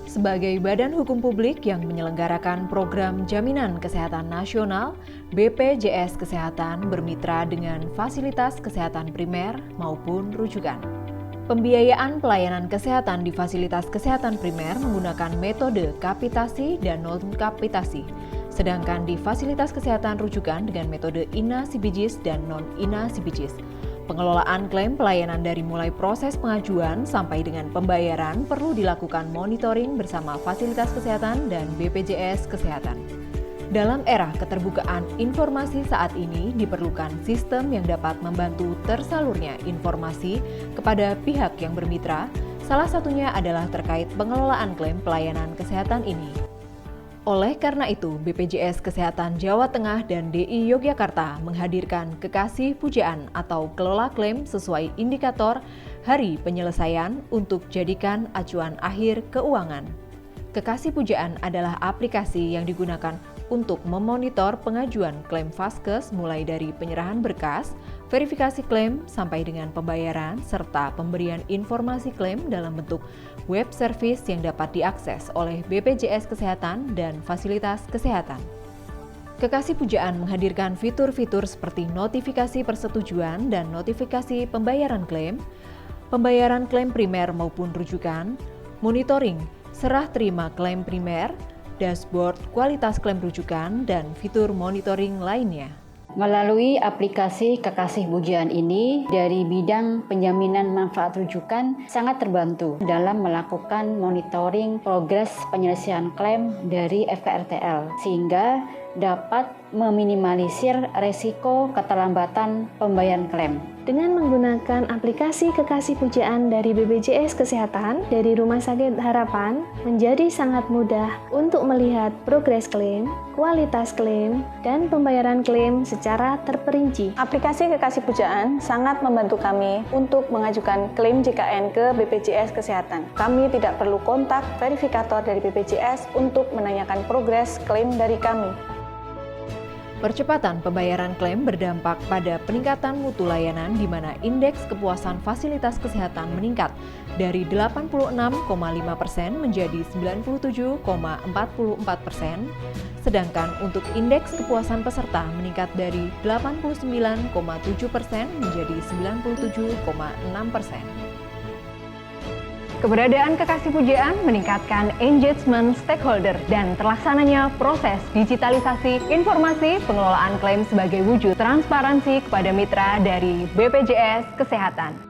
Sebagai badan hukum publik yang menyelenggarakan program Jaminan Kesehatan Nasional, BPJS Kesehatan bermitra dengan fasilitas kesehatan primer maupun rujukan. Pembiayaan pelayanan kesehatan di fasilitas kesehatan primer menggunakan metode kapitasi dan non-kapitasi, sedangkan di fasilitas kesehatan rujukan dengan metode INA-CBJIS dan non-INA-CBJIS. Pengelolaan klaim pelayanan dari mulai proses pengajuan sampai dengan pembayaran perlu dilakukan monitoring bersama fasilitas kesehatan dan BPJS Kesehatan. Dalam era keterbukaan informasi saat ini diperlukan sistem yang dapat membantu tersalurnya informasi kepada pihak yang bermitra, salah satunya adalah terkait pengelolaan klaim pelayanan kesehatan ini. Oleh karena itu, BPJS Kesehatan Jawa Tengah dan DI Yogyakarta menghadirkan Kekasih Pujaan atau kelola klaim sesuai indikator hari penyelesaian untuk jadikan acuan akhir keuangan. Kekasih Pujaan adalah aplikasi yang digunakan untuk memonitor pengajuan klaim Vaskes mulai dari penyerahan berkas, verifikasi klaim, sampai dengan pembayaran, serta pemberian informasi klaim dalam bentuk web service yang dapat diakses oleh BPJS Kesehatan dan fasilitas kesehatan. Kekasih Pujaan menghadirkan fitur-fitur seperti notifikasi persetujuan dan notifikasi pembayaran klaim primer maupun rujukan, monitoring serah terima klaim primer, dashboard kualitas klaim rujukan, dan fitur monitoring lainnya. Melalui aplikasi Kekasih Pujaan ini, dari bidang penjaminan manfaat rujukan sangat terbantu dalam melakukan monitoring progres penyelesaian klaim dari FKRTL, sehingga dapat meminimalisir resiko keterlambatan pembayaran klaim. Dengan menggunakan aplikasi Kekasih Pujaan dari BPJS Kesehatan dari Rumah Sakit Harapan, menjadi sangat mudah untuk melihat progres klaim, kualitas klaim, dan pembayaran klaim secara terperinci. Aplikasi Kekasih Pujaan sangat membantu kami untuk mengajukan klaim JKN ke BPJS Kesehatan. Kami tidak perlu kontak verifikator dari BPJS untuk menanyakan progres klaim dari kami. Percepatan pembayaran klaim berdampak pada peningkatan mutu layanan di mana indeks kepuasan fasilitas kesehatan meningkat dari 86,5% menjadi 97,44%, sedangkan untuk indeks kepuasan peserta meningkat dari 89,7% menjadi 97,6%. Keberadaan Kekasih Pujaan meningkatkan engagement stakeholder dan terlaksananya proses digitalisasi informasi pengelolaan klaim sebagai wujud transparansi kepada mitra dari BPJS Kesehatan.